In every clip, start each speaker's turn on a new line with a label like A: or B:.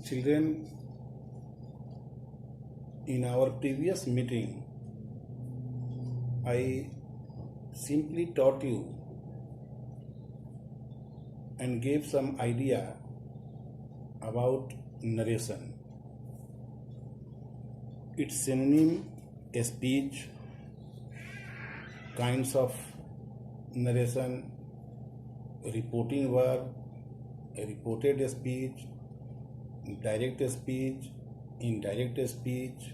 A: Children, in our previous meeting, I simply taught you and gave some idea about narration. Its synonym, speech, kinds of narration, reporting verb, reported speech, direct speech, indirect speech,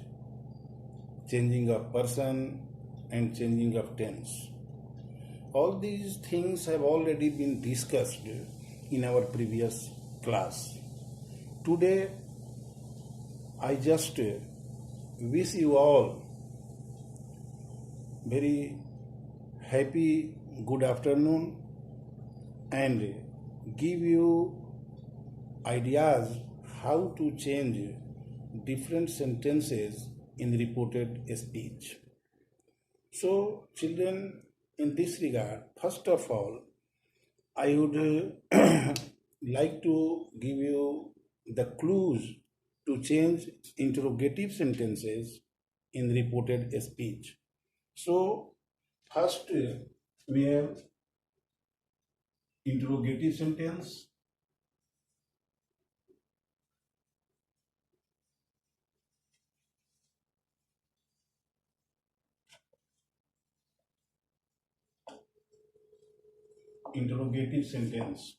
A: changing of person, and changing of tense. All these things have already been discussed in our previous class. Today, I just wish you all very happy good afternoon and give you ideas how to change different sentences in reported speech. So, children, in this regard, first of all, I would like to give you the clues to change interrogative sentences in reported speech. So, first we have interrogative sentence. Interrogative sentence.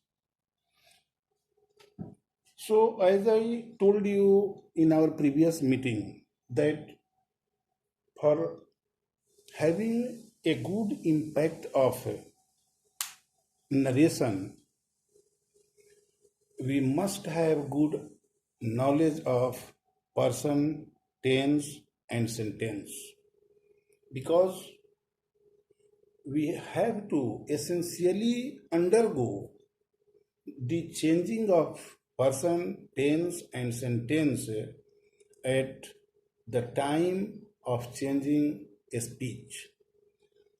A: So, as I told you in our previous meeting, that for having a good impact of narration, we must have good knowledge of person, tense, and sentence, because we have to essentially undergo the changing of person, tense, and sentence at the time of changing a speech.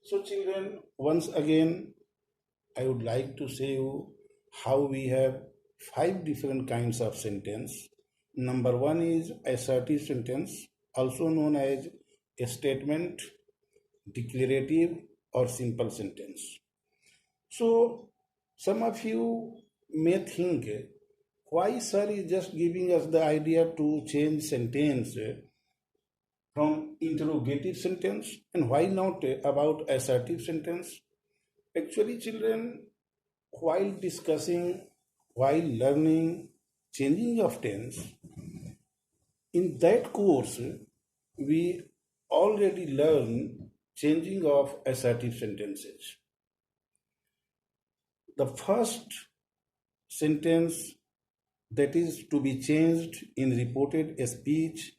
A: So, children, once again, I would like to say you how we have 5 different kinds of sentence. Number 1 is assertive sentence, also known as a statement, declarative, or simple sentence. So, some of you may think, why sir is just giving us the idea to change sentence from interrogative sentence, and why not about assertive sentence? Actually, children, while discussing, while learning changing of tense, in that course, we already learn changing of assertive sentences. The first sentence that is to be changed in reported speech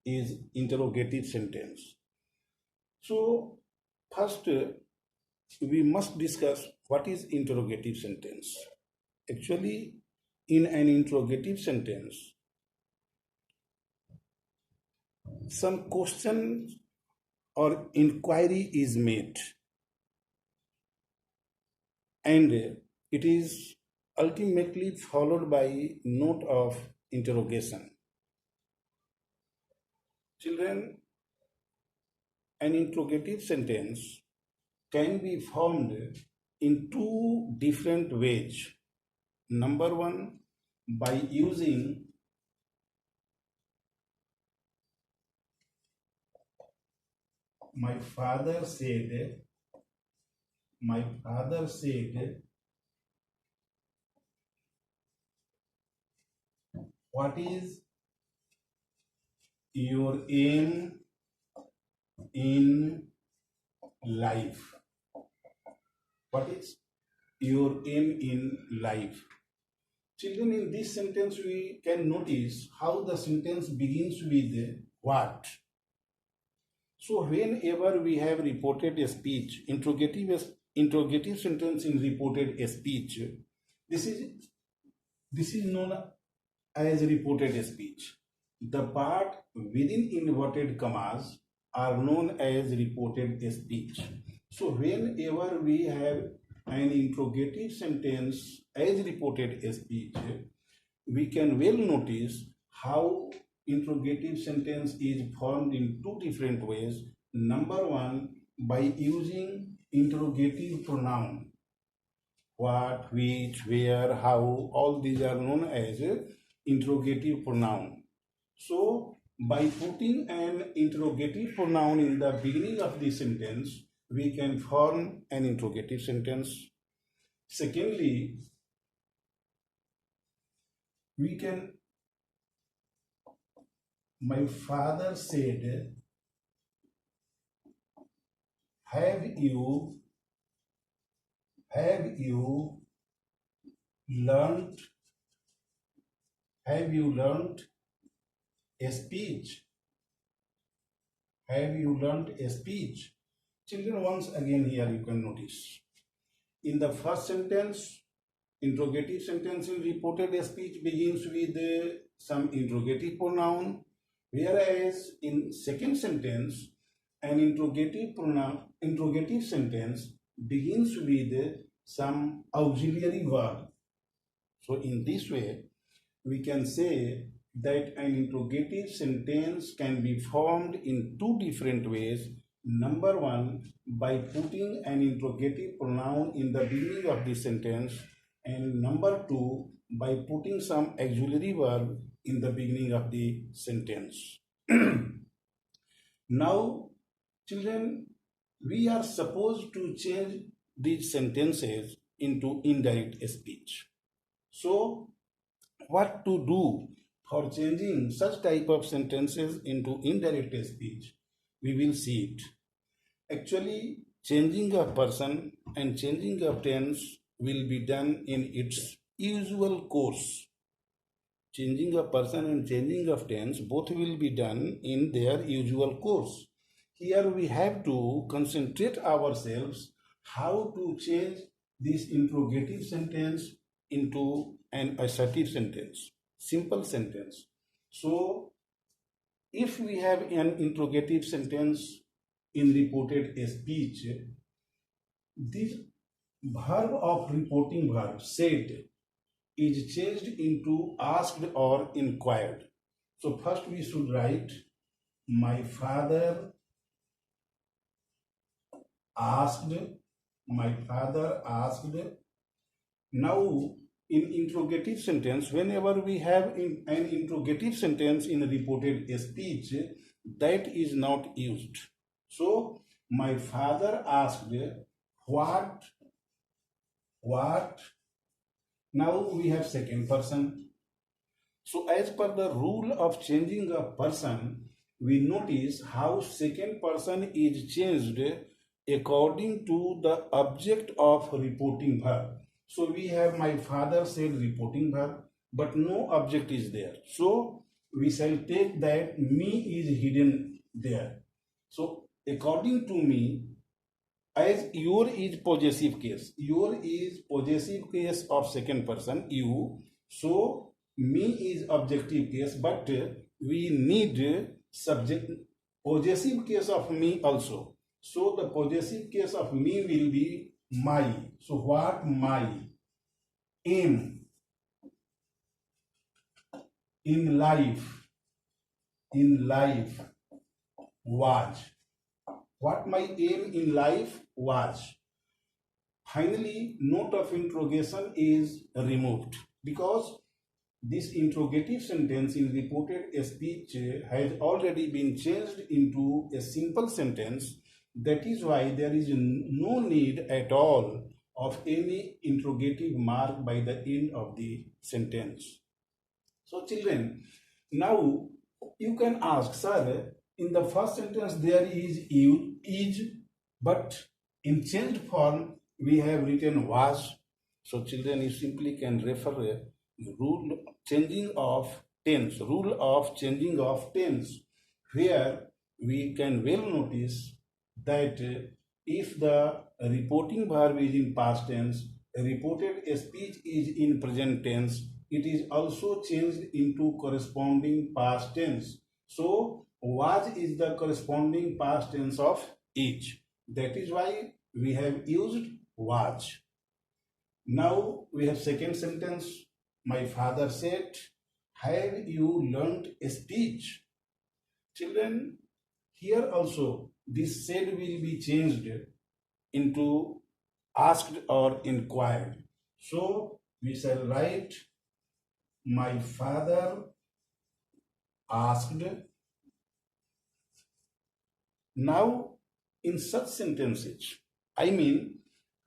A: is interrogative sentence. So, first, we must discuss what is interrogative sentence. Actually, in an interrogative sentence, some question or inquiry is made, and it is ultimately followed by note of interrogation. Children, an interrogative sentence can be formed in 2 different ways. Number 1, by using my father said, what is your aim in life? What is your aim in life? Children, in this sentence, we can notice how the sentence begins with what. So, whenever we have reported a speech, interrogative sentence in reported a speech, this is known as reported speech. The part within inverted commas are known as reported speech. So, whenever we have an interrogative sentence as reported speech, we can well notice how interrogative sentence is formed in two different ways. Number one, by using interrogative pronoun. What, which, where, how, all these are known as interrogative pronoun. So, by putting an interrogative pronoun in the beginning of the sentence, we can form an interrogative sentence. Secondly, we can, my father said, have you learned a speech? Have you learned a speech? Children, once again here you can notice. In the first sentence, interrogative sentence in reported speech begins with some interrogative pronoun, whereas in second sentence, an interrogative sentence begins with some auxiliary verb. So in this way, we can say that an interrogative sentence can be formed in two different ways. Number one, by putting an interrogative pronoun in the beginning of the sentence, and number two, by putting some auxiliary verb in the beginning of the sentence. Now, children, we are supposed to change these sentences into indirect speech. So, what to do for changing such type of sentences into indirect speech? We will see it. Actually, changing a person and changing of tense will be done in its usual course. Changing a person and changing of tense both will be done in their usual course. Here we have to concentrate ourselves how to change this interrogative sentence into an assertive sentence, simple sentence. So, if we have an interrogative sentence in reported speech, this verb of reporting verb said is changed into asked or inquired. So first we should write, my father asked, my father asked. Now in interrogative sentence, whenever we have an interrogative sentence in reported speech, that is not used. So my father asked, what. Now we have second person. So as per the rule of changing a person, we notice how second person is changed according to the object of reporting verb. So we have my father said reporting verb, but no object is there. So we shall take that me is hidden there. So according to me, as your is possessive case, your is possessive case of second person, you. So me is objective case, but we need subject possessive case of me also. So the possessive case of me will be my. So what my aim in life was. What my aim in life was. Finally, note of interrogation is removed because this interrogative sentence in reported speech has already been changed into a simple sentence. That is why there is no need at all of any interrogative mark by the end of the sentence. So children, now you can ask, sir, in the first sentence there is is, but in changed form we have written was. So children, you simply can refer rule changing of tense, rule of changing of tense, where we can well notice that if the reporting verb is in past tense, reported speech is in present tense, it is also changed into corresponding past tense. So was is the corresponding past tense of each. That is why we have used was. Now we have second sentence. My father said, have you learnt a speech? Children, here also this said will be changed into asked or inquired. So we shall write, my father asked. Now, in such sentences, I mean,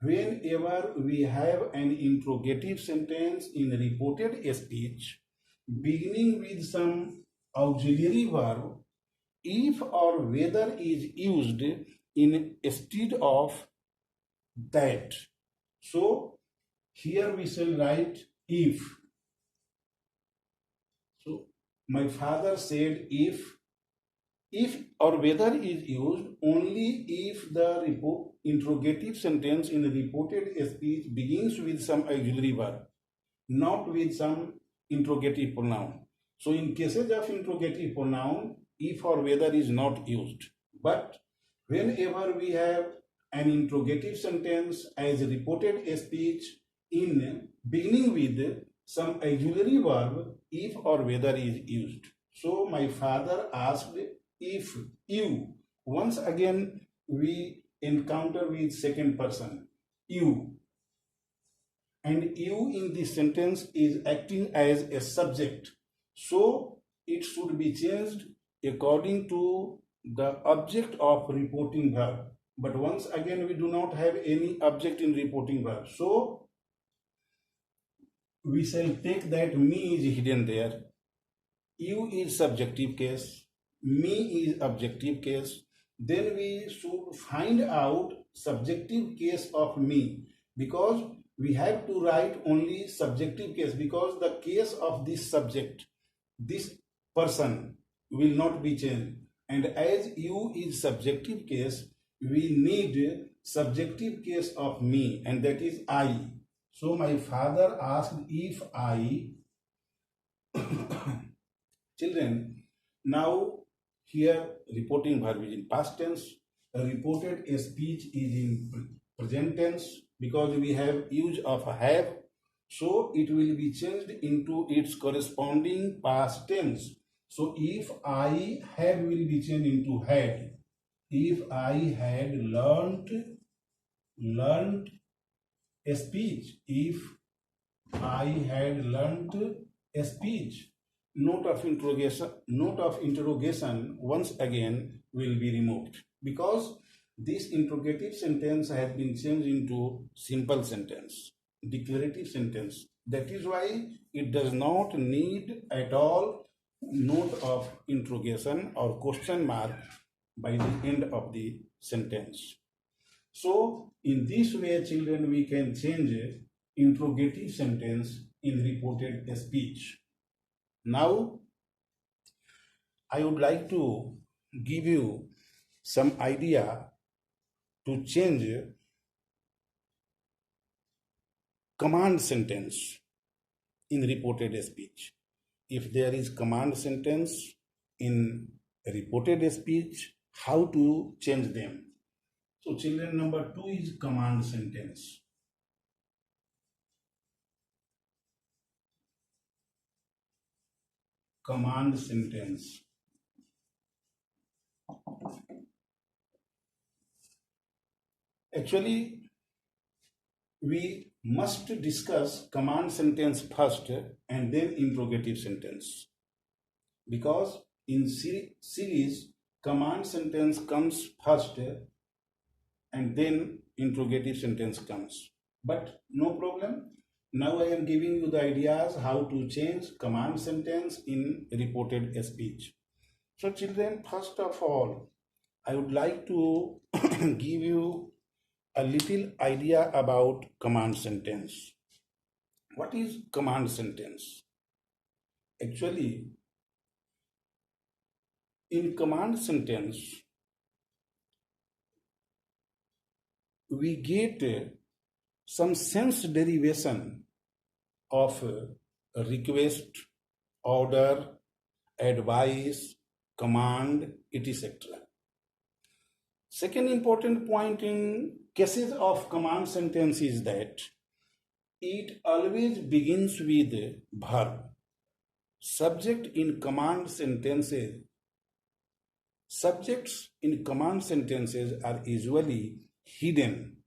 A: whenever we have an interrogative sentence in reported speech beginning with some auxiliary verb, if or whether is used instead of that. So, here we shall write if. So, my father said if or whether is used only if the interrogative sentence in the reported speech begins with some auxiliary verb, not with some interrogative pronoun. So in cases of interrogative pronoun, if or whether is not used. But whenever we have an interrogative sentence as reported speech in beginning with some auxiliary verb, if or whether is used. So my father asked if you. Once again we encounter with second person, you. And you in this sentence is acting as a subject. So it should be changed according to the object of reporting verb. But once again we do not have any object in reporting verb. So we shall take that me is hidden there. You is subjective case, me is objective case. Then we should find out subjective case of me, because we have to write only subjective case, because the case of this subject, this person, will not be changed. And as you is subjective case, we need subjective case of me, and that is I. So my father asked if I. Children, now here reporting verb is in past tense, reported speech is in present tense, because we have use of have, so it will be changed into its corresponding past tense. So if I had will be changed into had. If I had learnt a speech. If I had learnt a speech. Note of interrogation once again will be removed, because this interrogative sentence has been changed into simple sentence, declarative sentence. That is why it does not need at all note of interrogation or question mark by the end of the sentence. So in this way, children, we can change interrogative sentence in reported speech. Now, I would like to give you some idea to change command sentence in reported speech. If there is command sentence in reported speech, how to change them? So children, number 2 is command sentence. Command sentence. Actually, we must discuss command sentence first and then interrogative sentence, because in series command sentence comes first and then interrogative sentence comes. But no problem. Now I am giving you the ideas how to change command sentence in reported speech. So children, first of all, I would like to give you a little idea about command sentence. What is command sentence? Actually, in command sentence, we get some sense derivation of request, order, advice, command, etc. Second important point in cases of command sentence is that it always begins with verb. Subject in command sentences. Subjects in command sentences are usually hidden,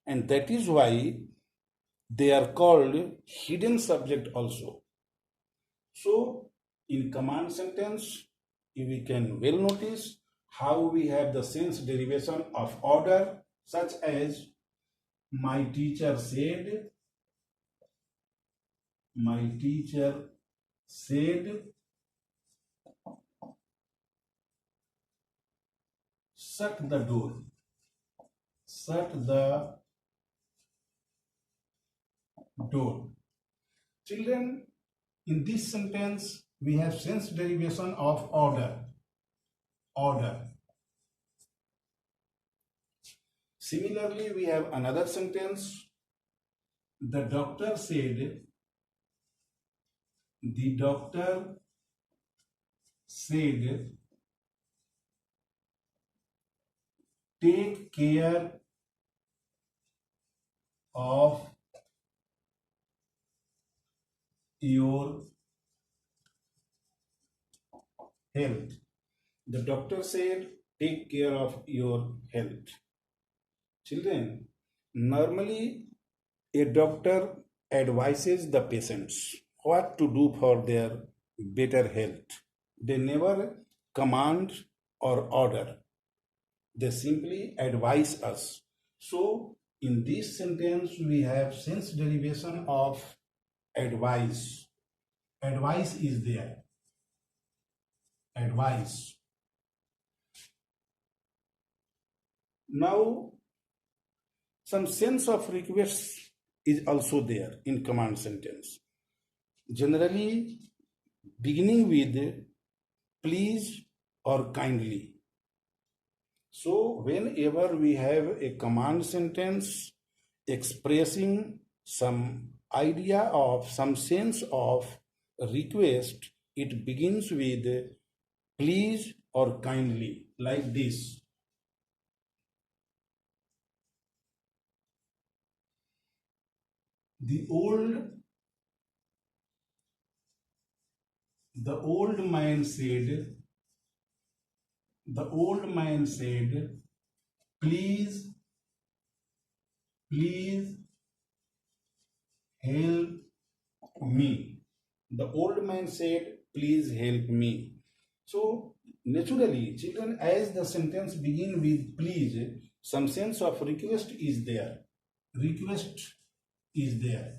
A: and that is why they are called hidden subject also. So, in command sentence, we can well notice how we have the sense derivation of order, such as my teacher said, my teacher said, shut the door, shut the door. Children, in this sentence, we have sense derivation of order, order. Similarly, we have another sentence. The doctor said, the doctor said, take care of your health. The doctor said, take care of your health. Children, normally a doctor advises the patients what to do for their better health. They never command or order. They simply advise us. So, in this sentence, we have sense derivation of advice. Advice is there. Advice. Now, some sense of request is also there in command sentence. Generally, beginning with please or kindly. So, whenever we have a command sentence expressing some idea of some sense of request, it begins with please or kindly, like this. The old man said, please help me. The old man said, please help me. So, naturally, children, as the sentence begin with please, some sense of request is there. Request is there.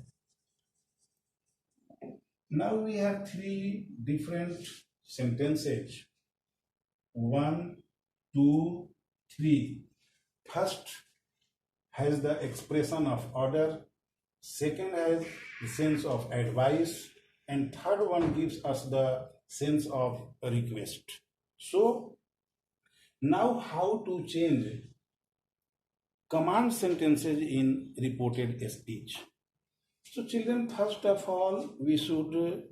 A: Now we have three different sentences. 1, 2, 3. First has the expression of order. Second has the sense of advice. And third one gives us the sense of request. So, now how to change command sentences in reported speech. So, children, first of all, we should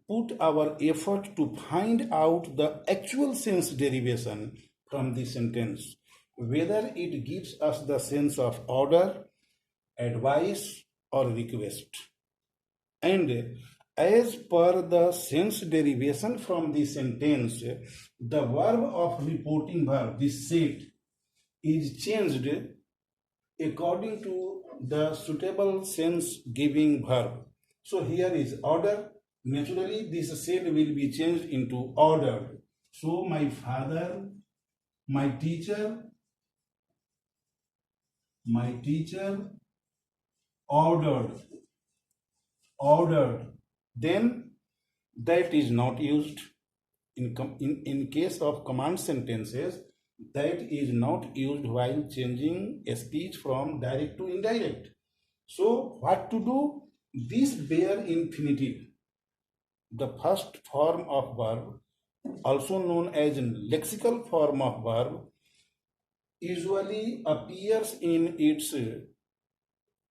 A: put our effort to find out the actual sense derivation from the sentence, whether it gives us the sense of order, advice, or request. And as per the sense derivation from the sentence, the verb of reporting verb, this said, is changed according to the suitable sense giving verb. So here is order. Naturally, this said will be changed into ordered. So my father, my teacher ordered. Then that is not used. In case of command sentences, that is not used while changing a speech from direct to indirect. So what to do? This bare infinitive, the first form of verb, also known as lexical form of verb, usually appears in its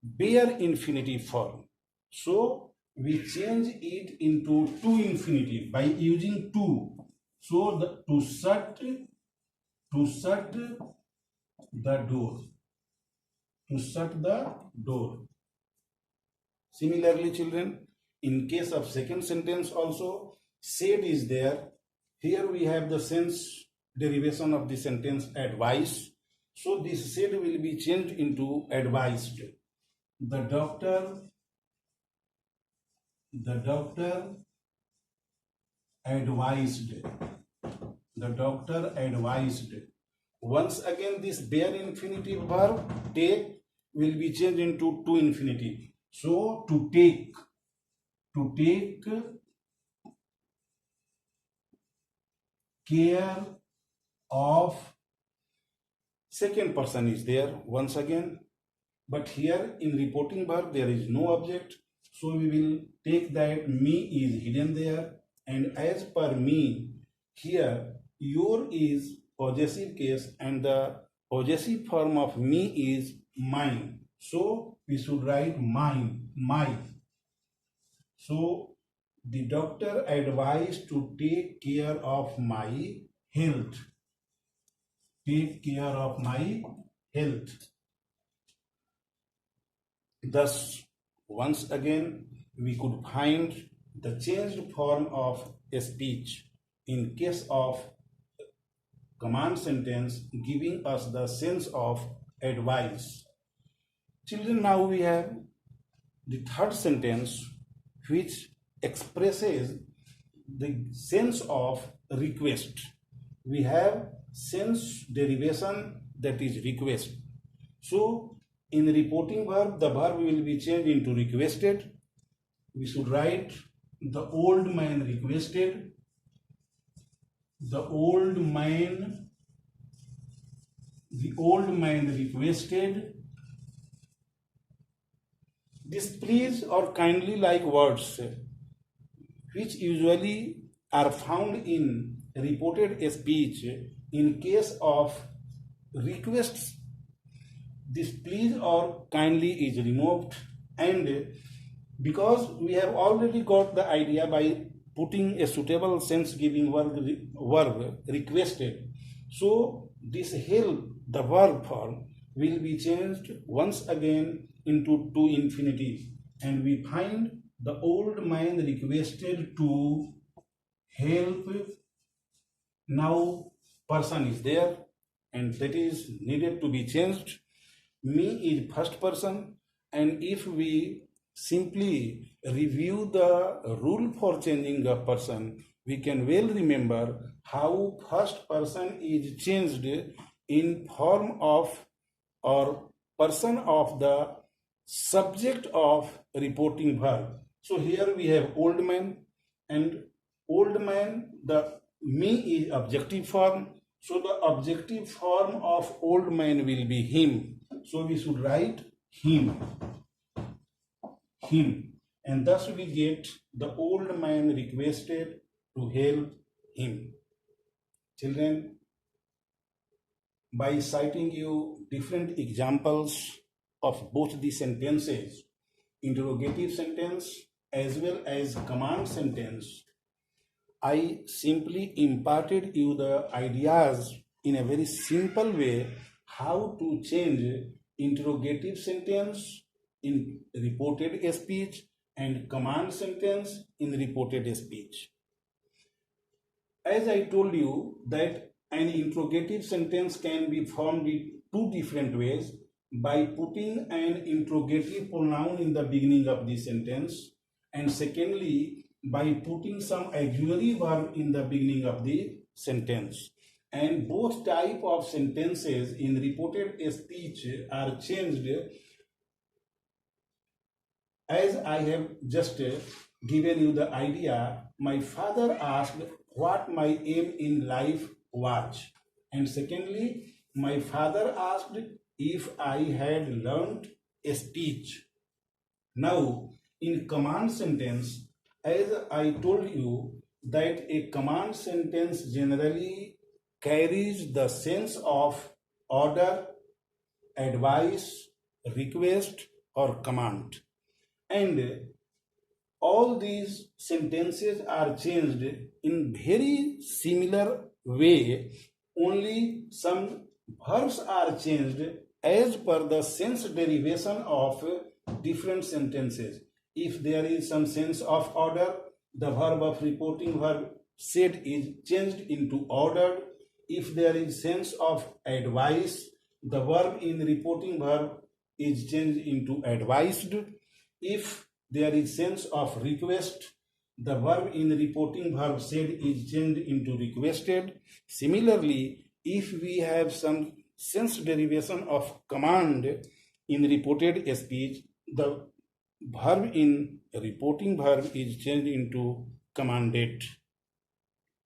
A: bare infinitive form. So we change it into to infinitive by using to. So to shut the door. to shut the door. Similarly, children, in case of second sentence also, said is there. Here we have the sense derivation of the sentence advice. So this said will be changed into advised. The doctor advised. The doctor advised. Once again, this bare infinitive verb take will be changed into to infinitive. So to take care of, second person is there once again, but here in reporting verb there is no object, so we will take that me is hidden there, and as per me, here your is possessive case and the possessive form of me is mine, so we should write mine, my. So the doctor advised to take care of my health. Take care of my health. Thus, once again, we could find the changed form of a speech in case of command sentence giving us the sense of advice. Children, now we have the third sentence which expresses the sense of request. We have sense derivation, that is request. So in reporting verb, the verb will be changed into requested. We should write the old man requested. The old man requested. This please or kindly like words which usually are found in reported speech in case of requests, this please or kindly is removed, and because we have already got the idea by putting a suitable sense giving verb requested, so this help, the verb form will be changed once again into to infinitive, and we find the old man requested to help. Now person is there and that is needed to be changed. Me is first person, and if we simply review the rule for changing a person, we can well remember how first person is changed in form of or person of the subject of reporting verb. So here we have old man, and old man, the me is objective form, so the objective form of old man will be him, so we should write him, and thus we get the old man requested to help him. Children, by citing you different examples of both the sentences, interrogative sentence as well as command sentence, I simply imparted you the ideas in a very simple way how to change interrogative sentence in reported speech and command sentence in reported speech. As I told you that an interrogative sentence can be formed in two different ways, by putting an interrogative pronoun in the beginning of the sentence, and secondly by putting some auxiliary verb in the beginning of the sentence. And both type of sentences in reported speech are changed as I have just given you the idea. My father asked what my aim in life was, and secondly my father asked if I had learned a speech. Now in command sentence, as I told you that a command sentence generally carries the sense of order, advice, request or command, and all these sentences are changed in very similar way, only some verbs are changed as per the sense derivation of different sentences. If there is some sense of order, the verb of reporting verb said is changed into ordered. If there is sense of advice, the verb in reporting verb is changed into advised. If there is sense of request, the verb in reporting verb said is changed into requested. Similarly, if we have some sense derivation of command in reported speech, the verb in reporting verb is changed into commanded.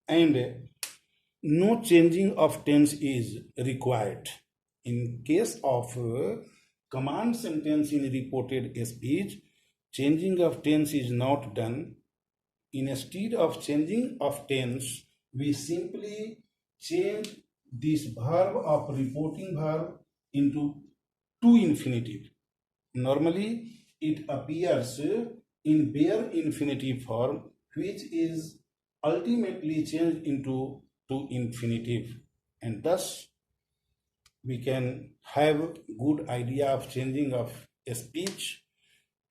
A: And no changing of tense is required. In case of command sentence in reported speech, changing of tense is not done. Instead of changing of tense, we simply change this verb of reporting verb into to infinitive. Normally, it appears in bare infinitive form, which is ultimately changed into to infinitive, and thus we can have good idea of changing of speech.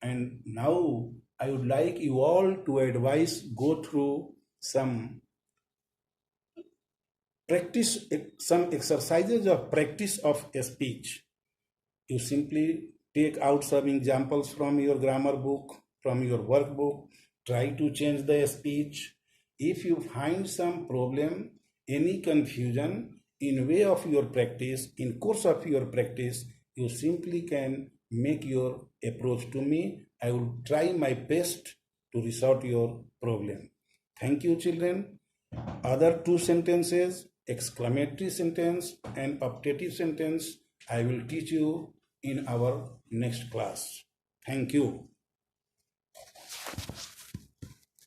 A: And now I would like you all to advise go through some practice, some exercises of practice of speech. You simply take out some examples from your grammar book, from your workbook, try to change the speech. If you find some problem, any confusion, in way of your practice, in course of your practice, you simply can make your approach to me. I will try my best to resolve your problem. Thank you, children. Other two sentences, exclamatory sentence and optative sentence, I will teach you in our next class. Thank you.